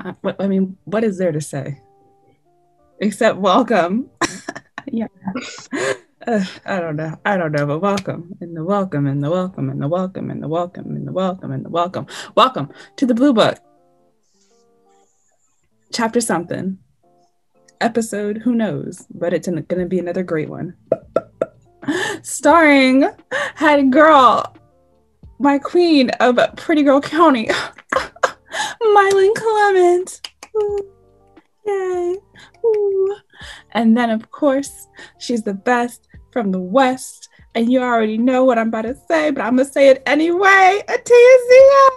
I mean, what is there to say except welcome? Yeah. I don't know. I don't know, but welcome and the welcome and the welcome and the welcome and the welcome and the welcome and the welcome. Welcome to the Blue Book. Chapter something. Episode, who knows? But it's going to be another great one. Starring head girl, my queen of Pretty Girl County, MyLinn Clement. Ooh, yay. Ooh. And then, of course, she's the best from the West. And you already know what I'm about to say, but I'm going to say it anyway. Atizia.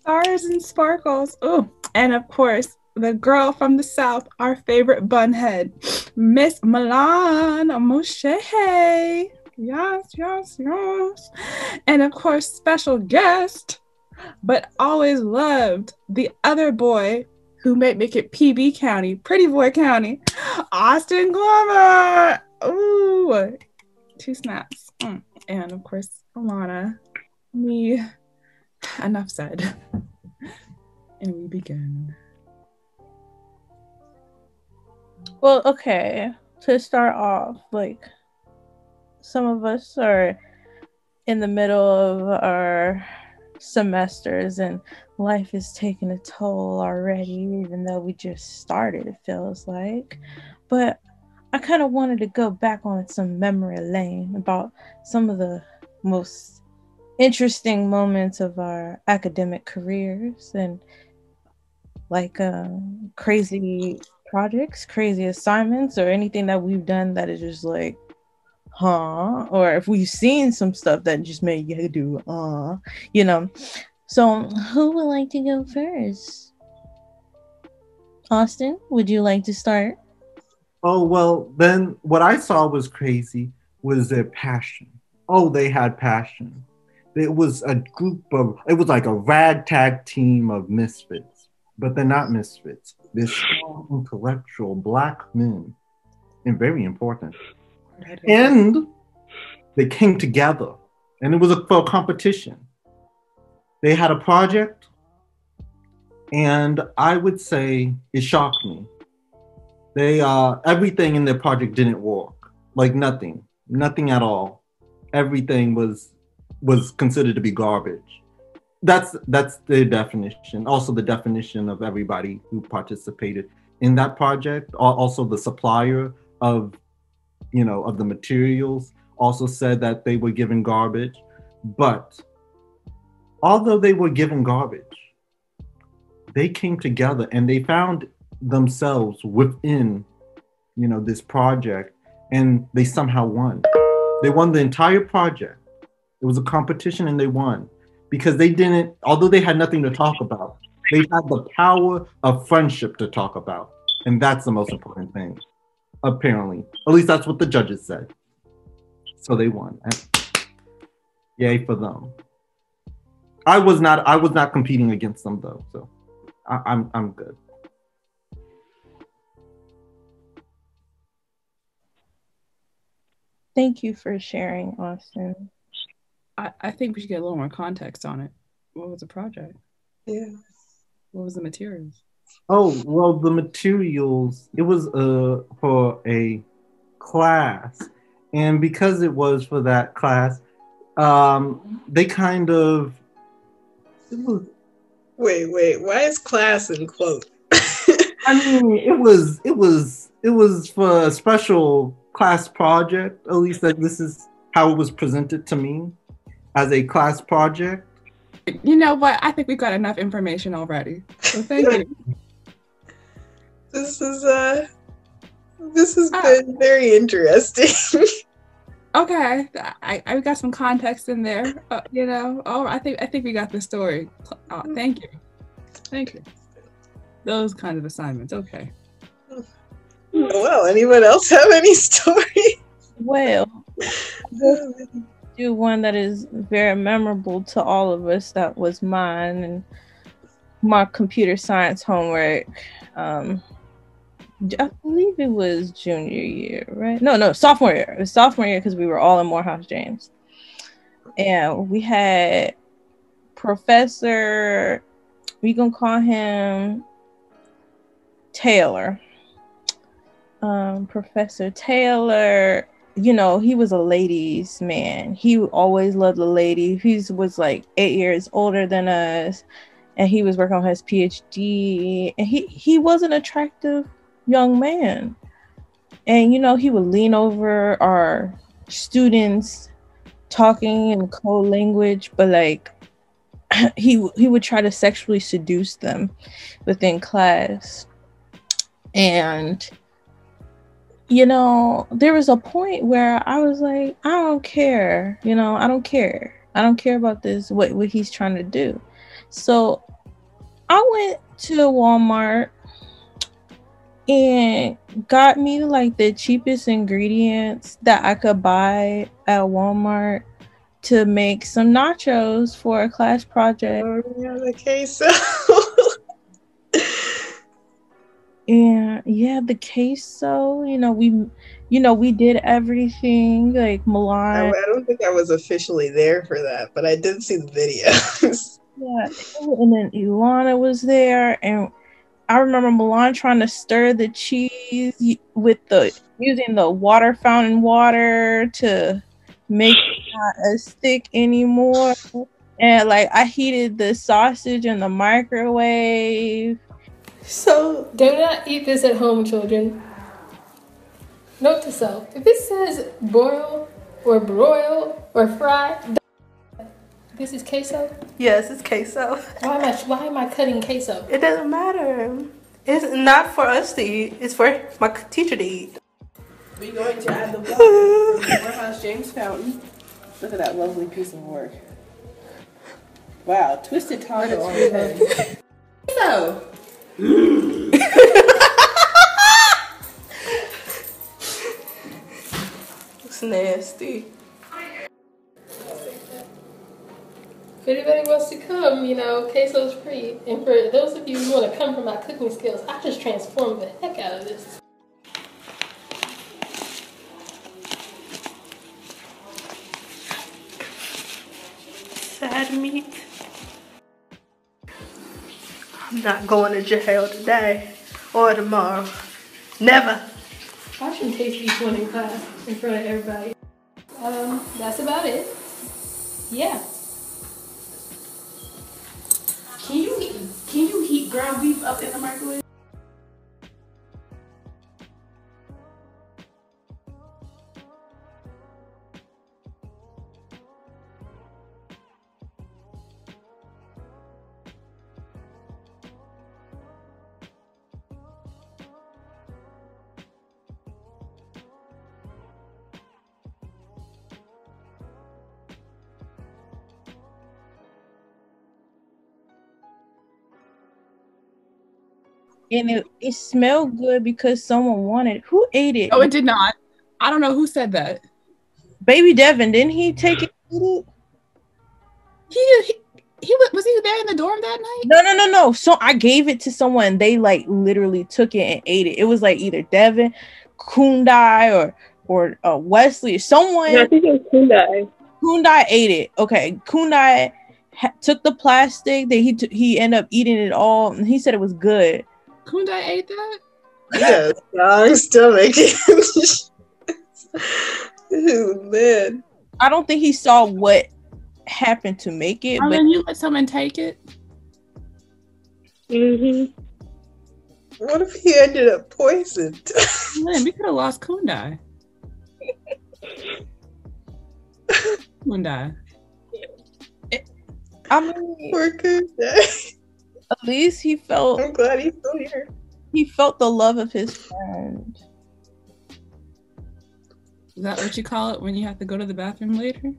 Stars and sparkles. Oh, and of course, the girl from the South, our favorite bunhead, Miss Milan Moshe. Yes, yes, yes. And of course, special guest, but always loved, the other boy who may make it PB County, Pretty Boy County, Austin Glover. Ooh, 2 snaps. And of course, Alana, me. Enough said. And we begin. Well, okay. To start off, like, some of us are in the middle of our semesters and life is taking a toll already, even though we just started, it feels like. But I kind of wanted to go back on some memory lane about some of the most interesting moments of our academic careers and like crazy projects, crazy assignments, or anything that we've done that is just like, huh? Or if we've seen some stuff that just made you do, you know. So who would like to go first? Austin, would you like to start? Oh, well, then what I saw was crazy was their passion. Oh, they had passion. It was it was like a ragtag team of misfits, but they're not misfits. They're strong, intellectual Black men, and very important. And they came together, and it was for a competition. They had a project, and I would say it shocked me. They everything in their project didn't work, like nothing at all. Everything was considered to be garbage. That's the definition. Also, the definition of everybody who participated in that project. Also, the supplier of the materials also said that they were given garbage. But although they were given garbage, they came together and they found themselves within this project, and they somehow won. They won the entire project. It was a competition and they won because although they had nothing to talk about, they had the power of friendship to talk about. And that's the most important thing, apparently. At least that's what the judges said. So they won. And yay for them. I was not competing against them though, so I'm good. Thank you for sharing, Austin. I think we should get a little more context on it. What was the project? Yeah. What was the materials? Oh, well, the materials, it was for a class. And because it was for that class, they kind of, it was... Wait, why is class in quote? I mean, it was for a special class project, at least that this is how it was presented to me. As a class project. You know what? I think we've got enough information already. So thank you. This has been very interesting. Okay, I got some context in there. Oh, I think we got the story. Oh, thank you. Those kinds of assignments. Okay. Well, anyone else have any story? Well, do one that is very memorable to all of us. That was mine and my computer science homework. I believe it was junior year, right? No, sophomore year. It was sophomore year because we were all in Morehouse James. And we had Professor We gonna call him Taylor. Professor Taylor, you know, he was a ladies' man. He always loved the lady. He was like 8 years older than us, and he was working on his PhD. And he was an attractive young man. And you know, he would lean over our students talking in code language, but like he would try to sexually seduce them within class. And you know, there was a point where I was like, I don't care. You know, I don't care. I don't care about this, what he's trying to do. So I went to Walmart and got me like the cheapest ingredients that I could buy at Walmart to make some nachos for a class project. Oh, yeah, the queso. And yeah, the queso, we did everything like Milan. I don't think I was officially there for that, but I did see the videos. Yeah, and then Ilana was there, and I remember Milan trying to stir the cheese with using the water fountain water to make it not as thick anymore. And like I heated the sausage in the microwave. So, do not eat this at home, children. Note to self, if it says boil or broil or fry, this is queso? Yes, it's queso. Why am I cutting queso? It doesn't matter. It's not for us to eat. It's for my teacher to eat. We're going to add the water from the Morehouse James fountain. Look at that lovely piece of work. Wow, twisted taco on the head. So. It's nasty. If anybody wants to come, queso's free. And for those of you who want to come for my cooking skills, I just transformed the heck out of this. Sad meat. I'm not going to jail today or tomorrow. Never. I should taste each one in class in front of everybody. That's about it. Yeah. Can you heat ground beef up in the microwave? And it smelled good because someone wanted it. Who ate it? Oh, it did not. I don't know who said that. Baby Devin, didn't he take it? He was he there in the dorm that night? No. So I gave it to someone. They like literally took it and ate it. It was like either Devin, Kundai, or Wesley. Someone. Yeah, I think it was Kundai. Kundai ate it. Okay, Kundai took the plastic. That he ended up eating it all, and he said it was good. Kundai ate that? Yeah, strong stomach. Oh, man. I don't think he saw what happened to make it. But then you let someone take it? Mm-hmm. What if he ended up poisoned? Man, we could have lost Kundai. Kundai. I mean, Poor Kundai. at least he felt. I'm glad he's still here. He felt the love of his friend. Is that what you call it when you have to go to the bathroom later?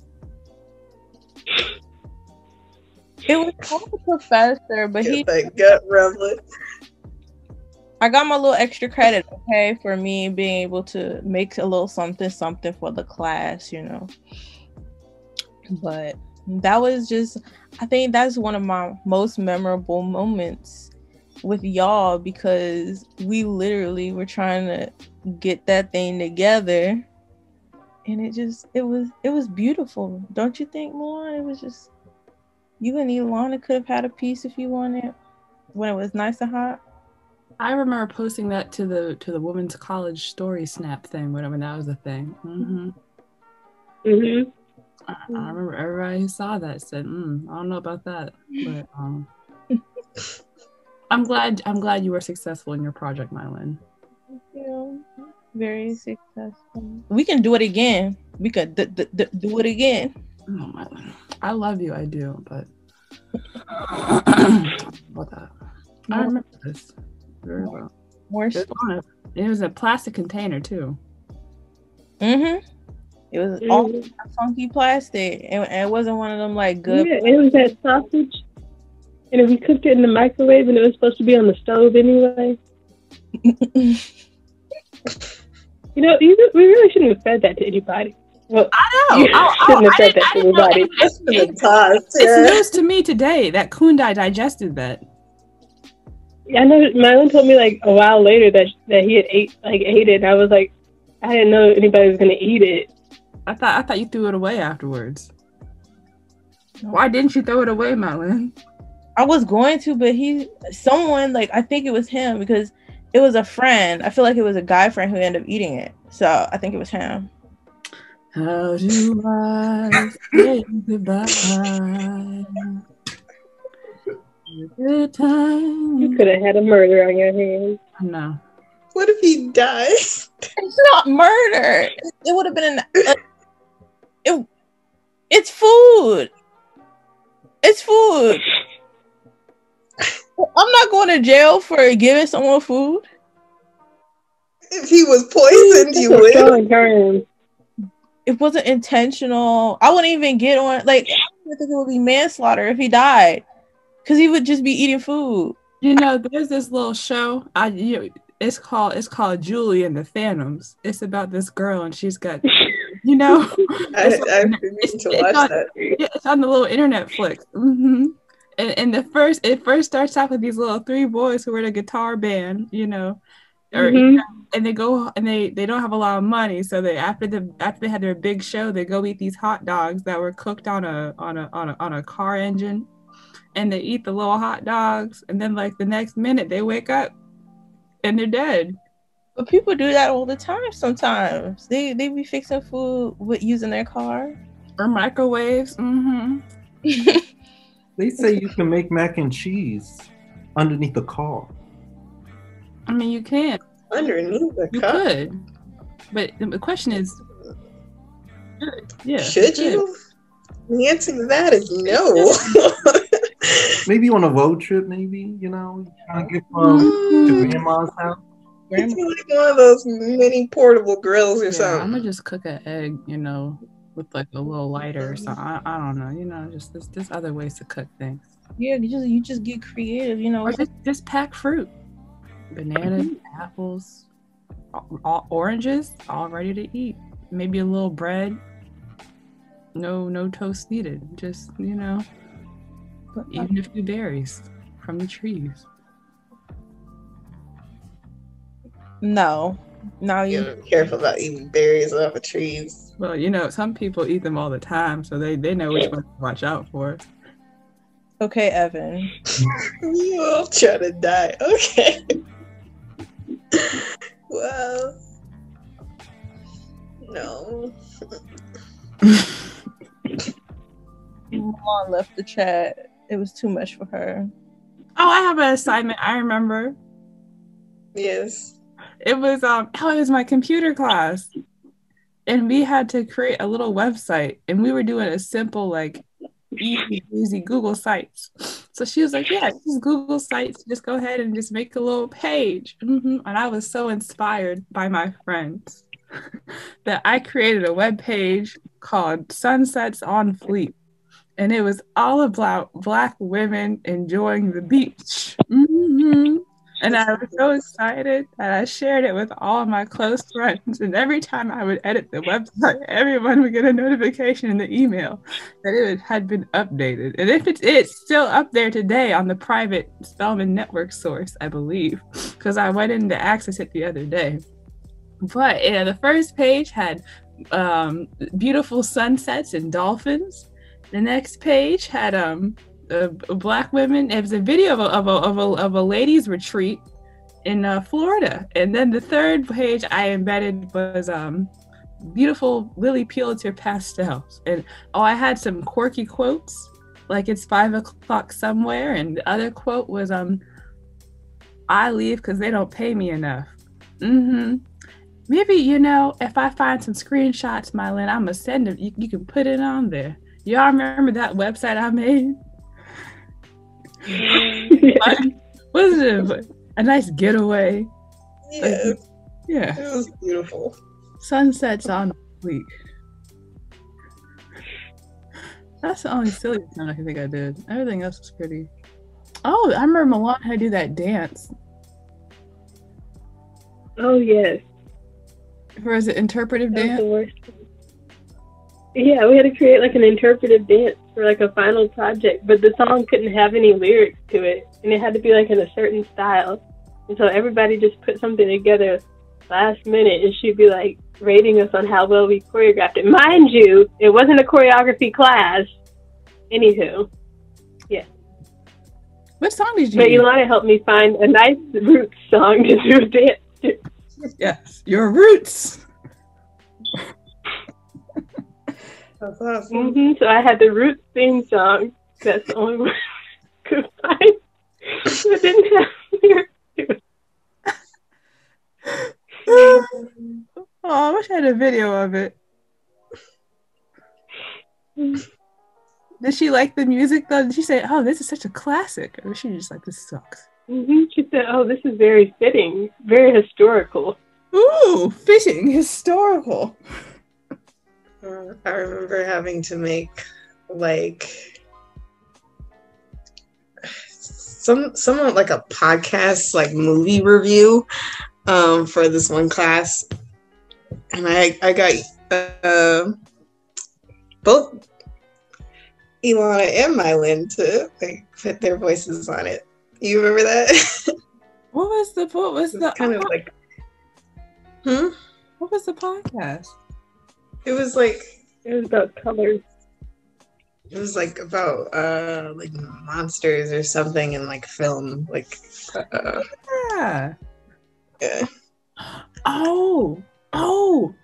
It was from the professor, but Get that gut rumbling. I got my little extra credit, okay, for me being able to make a little something for the class, But that was I think that's one of my most memorable moments with y'all because we literally were trying to get that thing together, and it was beautiful, don't you think, Milan? It was just you and Ilana could have had a piece if you wanted. when it was nice and hot. I remember posting that to the women's college story snap thing when that was a thing. I remember everybody who saw that said, "I don't know about that," but I'm glad you were successful in your project, MyLinn. Thank you. Very successful. We can do it again. We could do it again. Oh, MyLinn. I love you, I do, but about that. I remember this very well. More it was a plastic container too. It was all funky plastic, and it wasn't one of them like good. Yeah, it was that sausage, and if we cooked it in the microwave, and it was supposed to be on the stove anyway. You know, we really shouldn't have fed that to anybody. Well, I know. You shouldn't have fed that to anybody. It's news to me today that Kundai digested that. I know MyLinn told me like a while later that he had ate it. And I was like, I didn't know anybody was gonna eat it. I thought you threw it away afterwards. Why didn't you throw it away, MyLinn? I was going to, but someone I think it was him because it was a friend. I feel like it was a guy friend who ended up eating it. So I think it was him. How do I say goodbye? Good time. You could have had a murder on your hands. No. What if he died? It's not murder. It would have been it's food. It's food. I'm not going to jail for giving someone food. If he was poisoned, you would. It wasn't intentional. I wouldn't even get on. I think it would be manslaughter if he died, because he would just be eating food. You know, there's this little show. It's called Julie and the Phantoms. It's about this girl, and she's got, you know, it's on the little internet flick. And it first starts off with these little three boys who are in a guitar band, you know, and they go and they don't have a lot of money, so they after they had their big show, they go eat these hot dogs that were cooked on a car engine, and they eat the little hot dogs, and then the next minute they wake up and they're dead. But people do that all the time. Sometimes they be fixing food with using their car or microwaves. They say you can make mac and cheese underneath the car. I mean, you can. Underneath the you car? You could. But the question is, should you? The answer to that is no. Maybe on a road trip, maybe, you know, trying to get to grandma's house. It's like one of those mini portable grills or something. I'm going to just cook an egg, you know, with a little lighter or something. I don't know, you know, just there's other ways to cook things. Yeah, you just get creative, you know. Or just pack fruit, bananas, apples, all oranges, all ready to eat. Maybe a little bread. No toast needed. Just, you know, even a few berries from the trees. No, you gotta be careful about eating berries off of trees. Well, you know, some people eat them all the time, so they know which ones to watch out for. Okay, Evan. You all try to die. Okay. Well, no. Mom left the chat. It was too much for her. Oh, I have an assignment. I remember. Yes. It was it was my computer class, and we had to create a little website, and we were doing a simple easy Google Sites. So she was like, yeah, just Google Sites, just go ahead and just make a little page. And I was so inspired by my friends that I created a web page called Sunsets on Fleet, and it was all about Black women enjoying the beach. And I was so excited that I shared it with all of my close friends. And every time I would edit the website, everyone would get a notification in the email that it had been updated. And if it's still up there today on the private Spelman network source, I believe, because I went in to access it the other day. But the first page had beautiful sunsets and dolphins. The next page had Black women. It was a video of a ladies' retreat in Florida. And then the third page I embedded was beautiful Lily Pulitzer pastels. And I had some quirky quotes, like it's 5 o'clock somewhere. And the other quote was I leave because they don't pay me enough. Maybe, if I find some screenshots, MyLinn, I'm gonna send them. You can put it on there. Y'all remember that website I made? Was it a nice getaway? Yeah. Yeah. It was beautiful. Sunsets on week. That's the only silly thing I can think I did. Everything else was pretty. Oh, I remember Milan had to do that dance. Oh, yes. Or is it interpretive That was dance? the worst. Yeah, we had to create like an interpretive dance for like a final project, but the song couldn't have any lyrics to it, and it had to be like in a certain style. And so everybody just put something together last minute, and she'd be like rating us on how well we choreographed it. Mind you, it wasn't a choreography class. Anywho, yeah. What song did you But use? Ilana helped me find a nice roots song to do a dance to. Yes, your roots. That's awesome. So I had the Roots theme song. That's the only one I could find. It didn't have lyrics to it. Oh, I wish I had a video of it. Did she like the music though? Did she say, "Oh, this is such a classic," or was she just like, "This sucks"? She said, "Oh, this is very fitting, very historical." Ooh, fitting, historical. I remember having to make like somewhat like a podcast, like movie review for this one class, and I got both Ilana and MyLinn to like put their voices on it. You remember that? What was the kind of like what was the podcast? It was like about colors. It was like about like monsters or something in like film, like Yeah. yeah. Oh,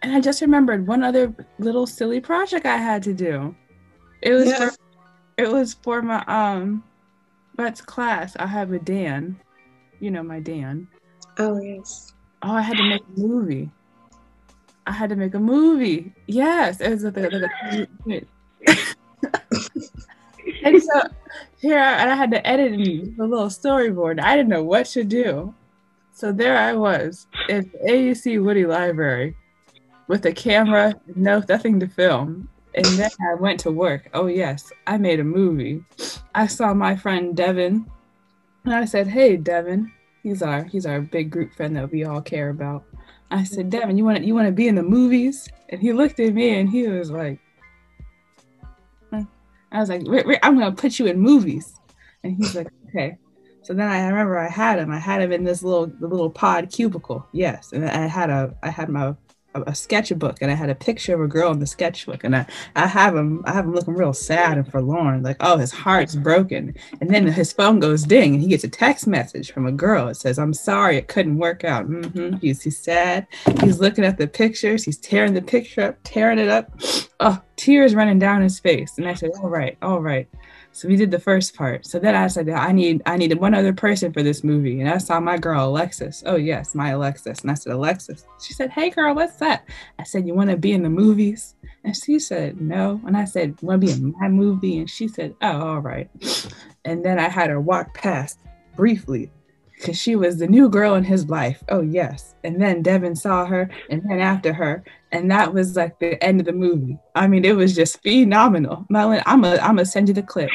and I just remembered one other little silly project I had to do. It was for my that's class. I have a Dan. You know my Dan. Oh yes. Oh, I had to make a movie. Yes, it was like and so and I had to edit the little storyboard. I didn't know what to do. So there I was in the AUC Woody Library with a camera, nothing to film. And then I went to work. Oh yes, I made a movie. I saw my friend Devin, and I said, "Hey Devin," he's our big group friend that we all care about. I said, "Devin, you want to be in the movies?" And he looked at me and he was like, huh. I was like, "I'm gonna put you in movies," and he's like, "Okay." So then I remember I had him in this little pod cubicle. Yes, and I had a sketchbook, and I had a picture of a girl in the sketchbook, and I have him looking real sad and forlorn, like, oh, his heart's broken. And then his phone goes ding, and he gets a text message from a girl. It says, "I'm sorry, it couldn't work out." He's sad. He's looking at the pictures. He's tearing the picture up, tearing it up. Oh, tears running down his face. And I said, all right. So we did the first part. So then I said, I needed one other person for this movie. And I saw my girl, Alexis. Oh, yes, my Alexis. And I said, Alexis. She said, "Hey, girl, what's that?" I said, "You want to be in the movies?" And she said, "No." And I said, "You want to be in my movie?" And she said, "Oh, all right." And then I had her walk past briefly because she was the new girl in his life. Oh, yes. And then Devin saw her, and then after her. And that was like the end of the movie. I mean, it was just phenomenal. MyLinn, I'm gonna send you the clip.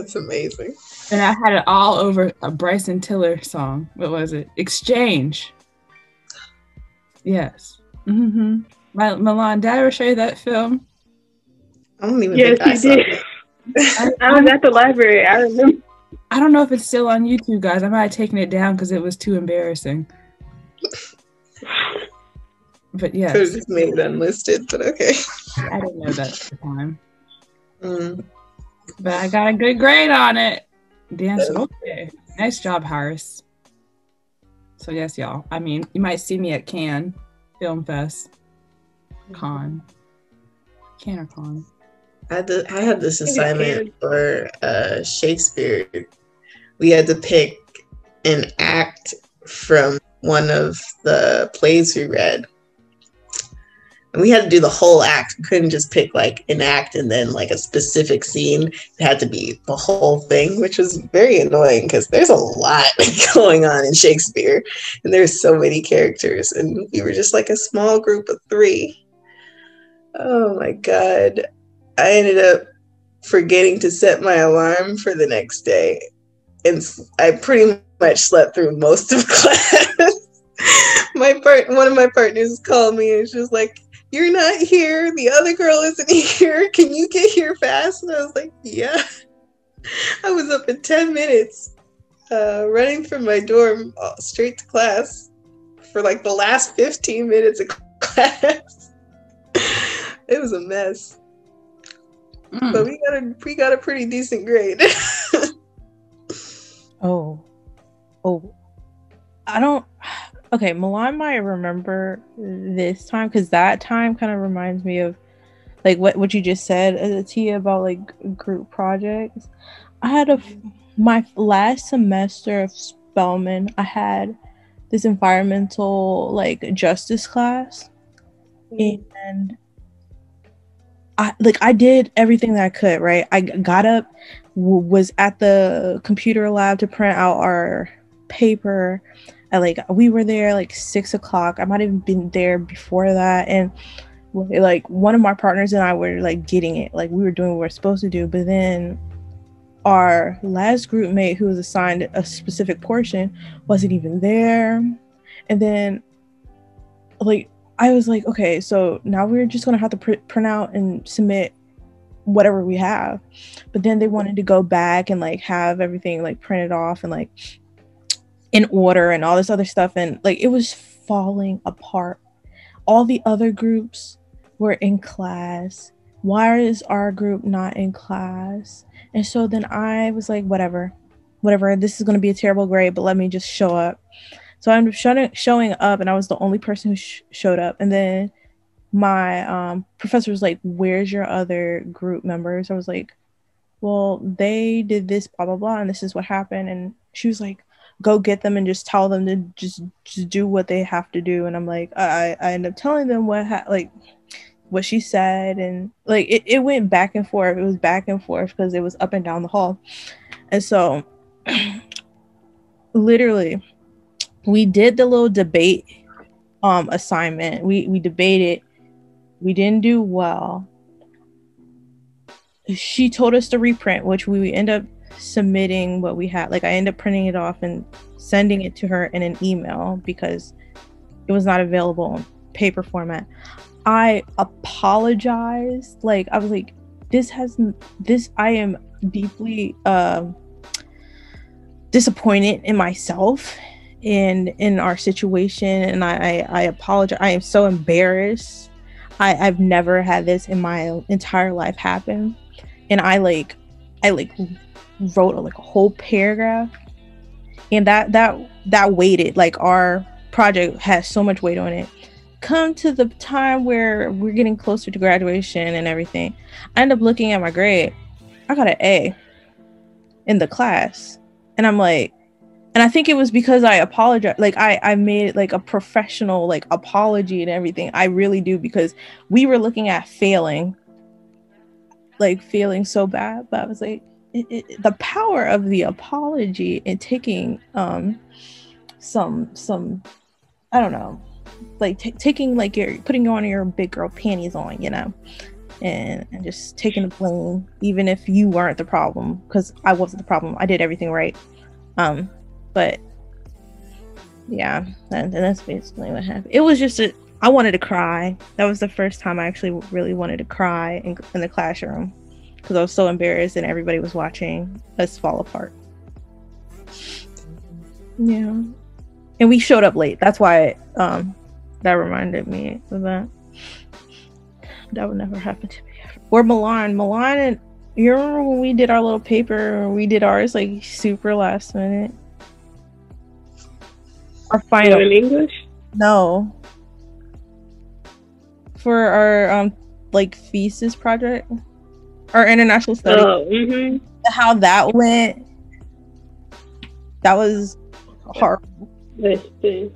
That's amazing. And I had it all over a Bryson Tiller song. What was it? Exchange. Yes. Mm-hmm. Milan, did I ever show you that film? I don't even Yes, think I you saw did. it. I was at the library. I remember. I don't know if it's still on YouTube, guys. I might have taken it down because it was too embarrassing. But yes. Could have just made it unlisted, but okay. I didn't know that at the time. Mm. But I got a good grade on it. Dan said, okay. Nice job, Harris. So yes, y'all. I mean, you might see me at Cannes Film Fest. Con or Con? I had this assignment for Shakespeare. We had to pick an act from one of the plays we read. And we had to do the whole act. We couldn't just pick like an act and then like a specific scene. It had to be the whole thing, which was very annoying because there's a lot going on in Shakespeare and there's so many characters. And we were just like a small group of 3. Oh my God. I ended up forgetting to set my alarm for the next day. And I pretty much slept through most of class. One of my partners called me and she was like, "You're not here. The other girl isn't here. Can you get here fast?" And I was like, yeah. I was up in 10 minutes, running from my dorm straight to class for like the last 15 minutes of class. It was a mess. But we got a pretty decent grade. Oh, I don't. Okay, Milan might remember this time because that time kind of reminds me of like what you just said, Tia, about like group projects. I had my last semester of Spelman. I had this environmental like justice class, and I did everything that I could. Right, I got up, was at the computer lab to print out our paper. We were there like 6 o'clock. I might have been there before that, and like one of my partners and I were like getting it, like we were doing what we were supposed to do. But then our last group mate, who was assigned a specific portion, wasn't even there. And then like I was like, okay, so now we're just gonna have to print out and submit whatever we have. But then they wanted to go back and like have everything like printed off and like in order and all this other stuff, and like it was falling apart. All the other groups were in class. Why is our group not in class? And so then I was like, whatever, this is going to be a terrible grade, but let me just show up. So I ended up showing up, and I was the only person who showed up. And then my professor was like, where's your other group members? I was like, well, they did this, blah blah blah, and this is what happened. And she was like, go get them and just tell them to just do what they have to do. And I'm like, I ended up telling them what she said, and like it went back and forth. It was back and forth because it was up and down the hall. And so literally we did the little debate assignment. We debated. We didn't do well. She told us to reprint, which we end up submitting what we had. Like I ended up printing it off and sending it to her in an email because it was not available in paper format. I apologized. Like I was like, I am deeply disappointed in myself and in our situation, and I apologize. I am so embarrassed. I've never had this in my entire life happen. And I wrote a whole paragraph, and that weighted, like our project has so much weight on it. Come to the time where we're getting closer to graduation and everything, I end up looking at my grade. I got an A in the class, and I'm like, and I think it was because I apologized. Like I made like a professional like apology and everything. I really do, because we were looking at failing so bad. But I was like, the power of the apology and taking some I don't know, like taking like putting on your big girl panties on, you know. and just taking the blame, even if you weren't the problem, because I wasn't the problem. I did everything right. But yeah, and that's basically what happened. It was just I wanted to cry. That was the first time I actually really wanted to cry in the classroom, because I was so embarrassed and everybody was watching us fall apart. Yeah, and we showed up late. That's why that reminded me of that. That would never happen to me. Or Milan, and you remember when we did our little paper? We did ours like super last minute. Our final in English? No. For our like thesis project, our international study. Oh, mm-hmm. How that went. That was horrible. Let's see.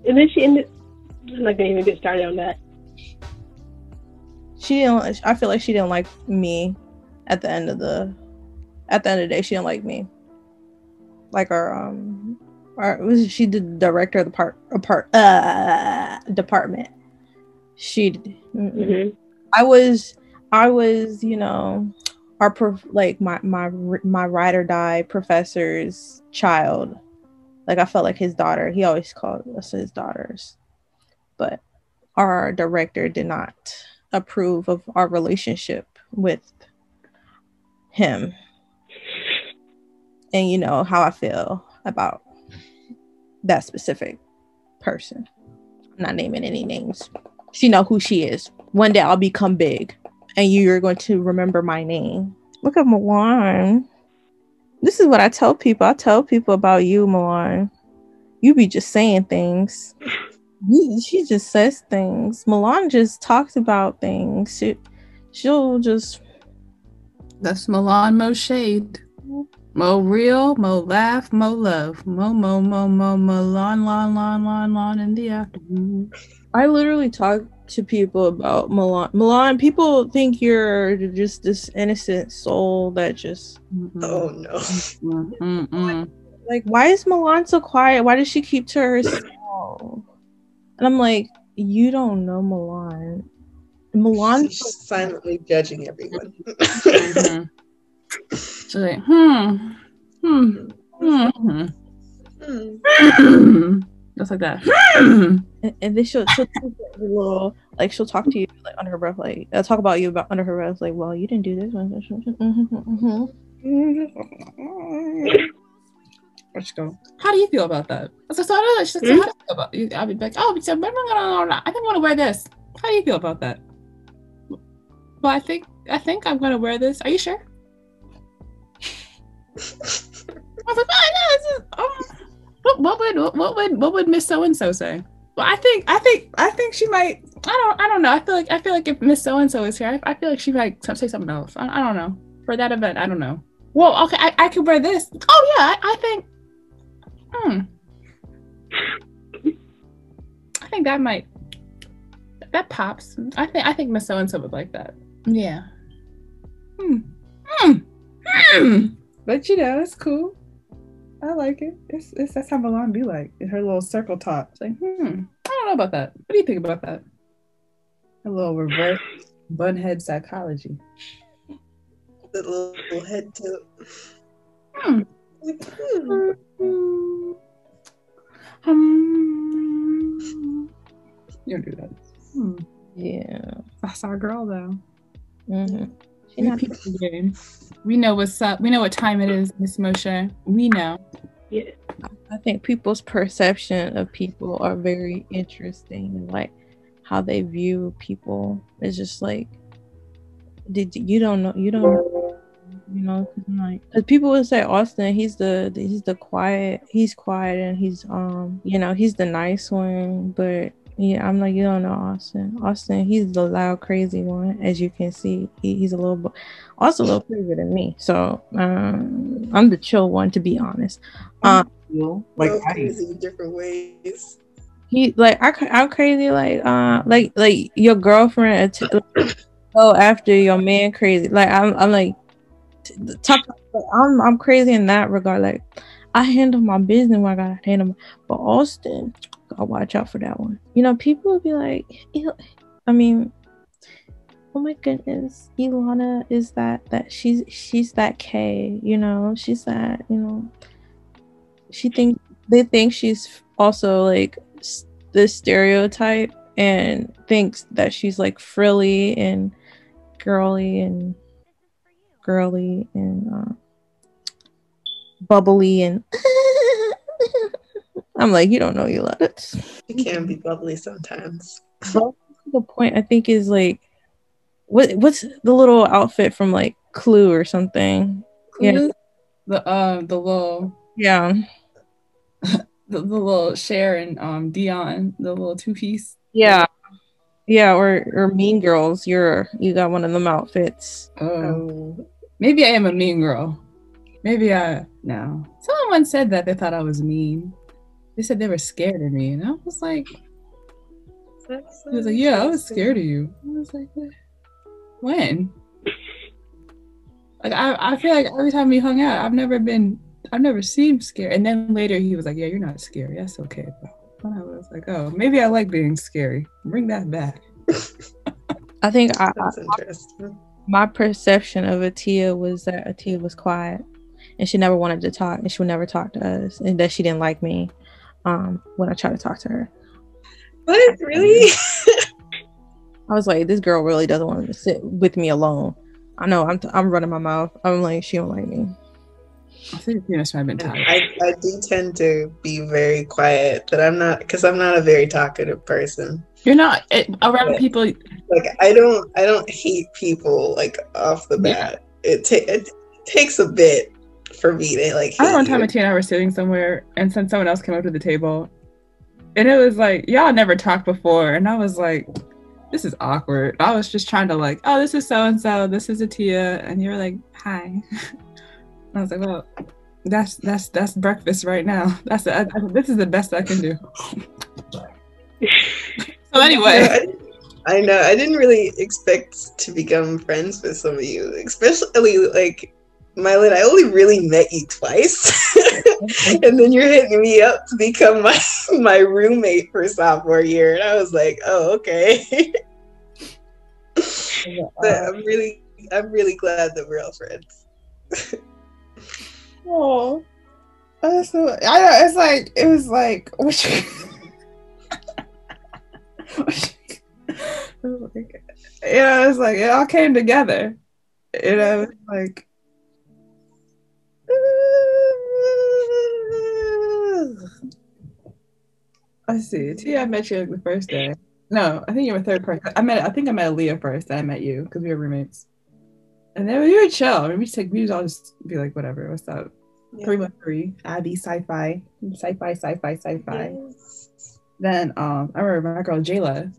And then she ended. I'm not gonna even get started on that. She didn't. I feel like she didn't like me. At the end of the day, she didn't like me. Like she the director of the department. She. Mm-hmm. I was, you know, my ride or die professor's child. Like I felt like his daughter. He always called us his daughters, but our director did not approve of our relationship with him. And you know how I feel about that specific person. I'm not naming any names. She know who she is. One day I'll become big and you're going to remember my name. Look at Milan. This is what I tell people. I tell people about you, Milan. You be just saying things. She just says things. Milan just talks about things. She'll just... That's Milan, Mo shade. Mo real, Mo laugh, Mo love. Mo, Milan, in the afternoon. I literally talk to people about Milan. Milan, people think you're just this innocent soul that just... Oh, no. Like, why is Milan so quiet? Why does she keep to herself? And I'm like, you don't know Milan. Milan's She's silently judging everyone. Mm-hmm. She's like, just like that. And then she'll take a little, like, she'll talk to you like under her breath, like talk about you about under her breath, like, well, you didn't do this one. Let's go. How do you feel about that? I was like, so I don't know. She's like, so how do you feel about it? I'll be like, oh, so I think I want to wear this. How do you feel about that? Well, I think I'm gonna wear this. Are you sure? I was like, oh, no, what would Miss So and So say? Well, I think she might. I don't know. I feel like if Miss So and So is here, I feel like she might say something else. I don't know. For that event, I don't know. Well, okay, I could wear this. Oh yeah, I think. I think that pops. I think Miss So and So would like that. Yeah. But you know, it's cool. I like it. It's that's how Milan be like in her little circle top. It's like, I don't know about that. What do you think about that? A little reverse bunhead psychology. The little head tilt. You don't do that. Yeah. That's our girl though. Mm-hmm. We know what's up. We know what time it is, Miss Moshe. We know. Yeah. I think people's perception of people are very interesting, like how they view people. It's just like, you don't know, you know, because people would say Austin, he's the quiet, he's quiet, and he's you know, he's the nice one, but yeah, I'm like, you don't know Austin, he's the loud crazy one. As you can see, he's also a little crazier than me, so I'm the chill one, to be honest. Like crazy in different ways. He like I'm crazy, like your girlfriend go after your man crazy, like I'm like I'm crazy in that regard. Like, I handle my business when I gotta handle but Austin, gotta watch out for that one. You know, people will be like, I mean, oh my goodness, Ilana is that she's that K, you know, she's that, you know, they think she's also like the stereotype and thinks that she's like frilly and girly and bubbly and I'm like, you don't know Ilana. You can be bubbly sometimes. But the point I think is like, what's the little outfit from like Clue or something? Clue? Yeah, the little yeah, the little Cher and Dion, the little 2-piece. Yeah, or Mean Girls. You got one of them outfits. Oh, maybe I am a mean girl. Maybe no. Someone said that they thought I was mean. They said they were scared of me, and I was like, he was like, yeah, I was scared of you. I was like, when? Like I feel like every time we hung out, I've never seemed scared. And then later he was like, yeah, you're not scary. That's okay, bro. And I was like, oh, maybe I like being scary. Bring that back. I think That's interesting. My perception of Atia was that Atia was quiet and she never wanted to talk and she would never talk to us and that she didn't like me when I tried to talk to her. What? Really? I was like, this girl really doesn't want to sit with me alone. I know I'm running my mouth. I'm like, she don't like me. I think I've been tired. I do tend to be very quiet, but I'm not, because I'm not a very talkative person. You're not around people. Like I don't hate people like off the bat. It takes a bit for me to like. I remember one time Tia and I were sitting somewhere, and then someone else came up to the table, and it was like, y'all never talked before, and I was like, this is awkward. I was just trying to like, oh, this is so and so, this is Atia, and you're like, hi. I was like, well, that's breakfast right now. This is the best I can do. So anyway, I know I didn't really expect to become friends with some of you, especially like MyLinn. I only really met you twice, and then you're hitting me up to become my roommate for sophomore year, and I was like, oh, okay. But I'm really glad that we're all friends. Oh, so I know it was like it's like it all came together. It's like let's see. Tia, I met you like the first day. No, I think you were third person. I think I met Aaliyah first. Then I met you because we were roommates. And then we were chill. I mean, we would all just be like, whatever, what's up? Yeah. 313, Abby, sci-fi. Yes. Then I remember my girl Jayla.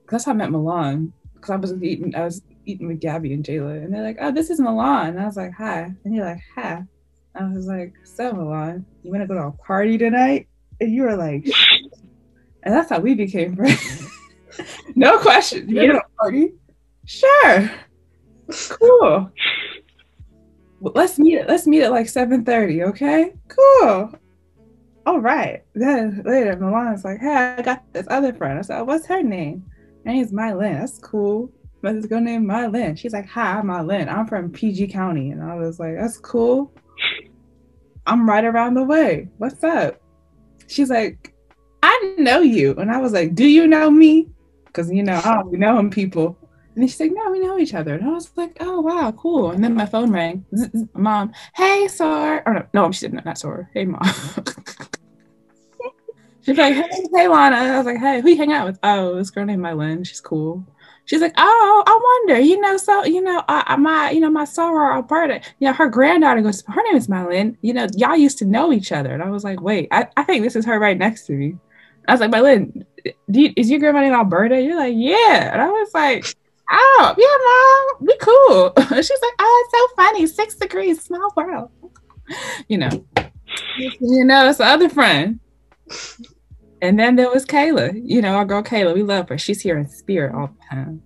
That's how I met Milan. Because I was eating with Gabby and Jayla. And they're like, oh, this is Milan. And I was like, hi. And you're like, hi. I was like, so Milan, you want to go to a party tonight? And you were like, and that's how we became friends. No question. You go to a party? Sure. Cool. Well, let's meet at like 7:30, okay? Cool. All right. Then later, Milan's like, hey, I got this other friend. I said, oh, what's her name? Her name's MyLinn. That's cool. But this girl named MyLinn. She's like, hi, I'm MyLinn. I'm from PG County. And I was like, that's cool. I'm right around the way. What's up? She's like, I know you. And I was like, do you know me? Because, I don't know him people. And then she's like, no, we know each other. And I was like, oh, wow, cool. And then my phone rang. Mom, hey, Sor. Or no, she didn't, not Sor. Hey, Mom. She's like, hey, Lana. I was like, hey, who you hang out with? Oh, this girl named MyLinn. She's cool. She's like, oh, I wonder, my soror Alberta, her granddaughter goes, her name is MyLinn. Y'all used to know each other. And I was like, wait, I think this is her right next to me. I was like, MyLinn, is your grandma named Alberta? You're like, yeah. And I was like, oh, yeah, Mom, we cool. She's like, oh, it's so funny. 6 degrees, small world. It's the other friend. And then there was Kayla, our girl Kayla. We love her. She's here in spirit all the time.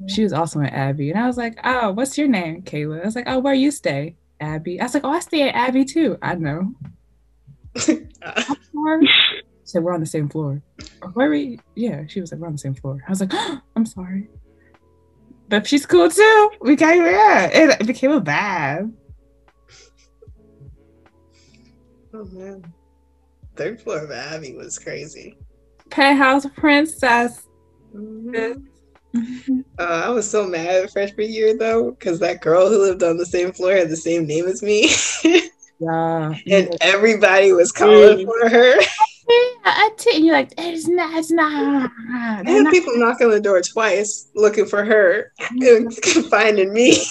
She was also in Abby. And I was like, oh, what's your name, Kayla? I was like, oh, where you stay? Abby. I was like, oh, I stay at Abby too. I know. She said, we're on the same floor. Where we? Yeah, she was like, we're on the same floor. I was like, oh, I'm sorry. But she's cool too. It became a vibe. Oh man. Third floor of Abby was crazy. Penthouse Princess. I was so mad freshman year though, because that girl who lived on the same floor had the same name as me. Yeah. And everybody was calling for her. And you're like, it's not. I had people knock on the door twice looking for her and finding me.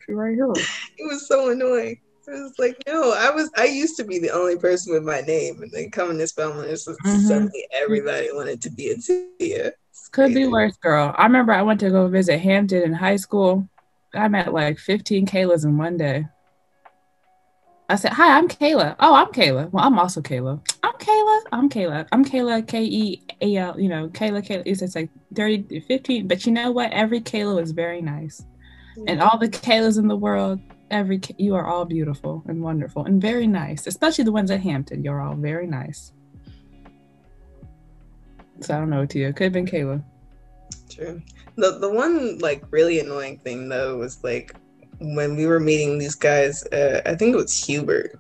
Right here. It was so annoying. It was like, no, I used to be the only person with my name, and then coming to Spelman, it's suddenly everybody wanted to be a Tia. Could be worse, girl. I remember I went to go visit Hampton in high school. I met like 15 Kaylas in one day. I said, hi, I'm Kayla. Oh, I'm Kayla. Well, I'm also Kayla. I'm Kayla. I'm Kayla, K-E-A-L, Kayla. It's just like 30, 15. But you know what? Every Kayla was very nice. And all the Kaylas in the world, you are all beautiful and wonderful and very nice. Especially the ones at Hampton. You're all very nice. So I don't know, Tia. Could have been Kayla. True. The one like really annoying thing though was like when we were meeting these guys, I think it was Hubert,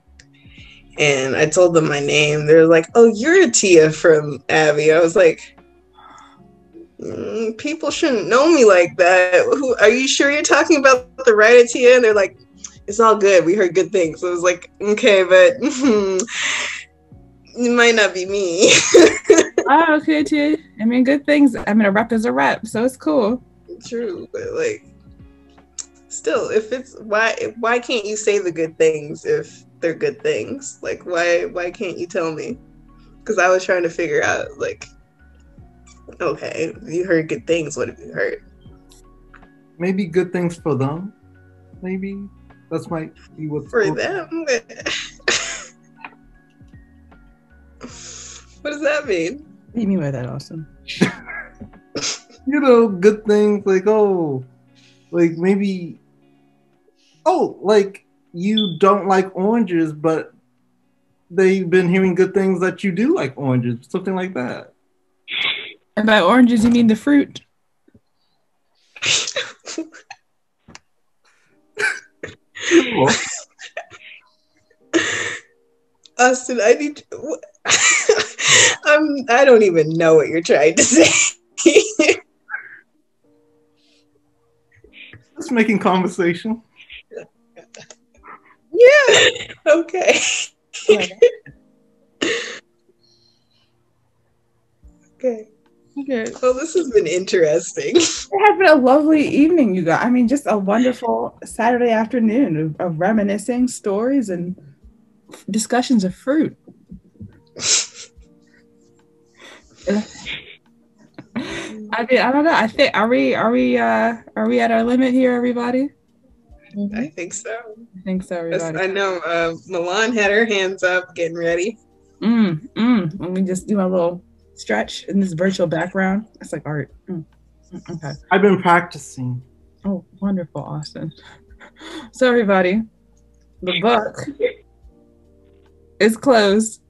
and I told them my name. They were like, "Oh, you're a Tia from Abby." I was like, "People shouldn't know me like that. Who are you sure you're talking about the right Tia?" And they're like, "It's all good. We heard good things." So I was like, "Okay, but it might not be me." Oh, okay, Tia. I mean, good things. I mean, a rep is a rep, so it's cool. True, but like, still, if it's why can't you say the good things if they're good things? Like, why can't you tell me? Because I was trying to figure out, like, okay, you heard good things. What have you heard? Maybe good things for them. Maybe that's might be what For them. What does that mean? What do you mean by that, Austin? Good things like, oh, like maybe, oh, like you don't like oranges, but they've been hearing good things that you do like oranges, something like that. And by oranges, you mean the fruit? Austin, I need to, I don't even know what you're trying to say. Just making conversation. Yeah. Okay. Okay. Well, this has been interesting. It has been a lovely evening, you guys. I mean, just a wonderful Saturday afternoon of reminiscing, stories, and discussions of fruit. I mean, I don't know. I think are we at our limit here, everybody? I think so. I think so, everybody. I know Milan had her hands up, getting ready. Let me just do my little stretch in this virtual background. It's like art. Okay. I've been practicing. Oh, wonderful, Austin. So, everybody, the book is closed.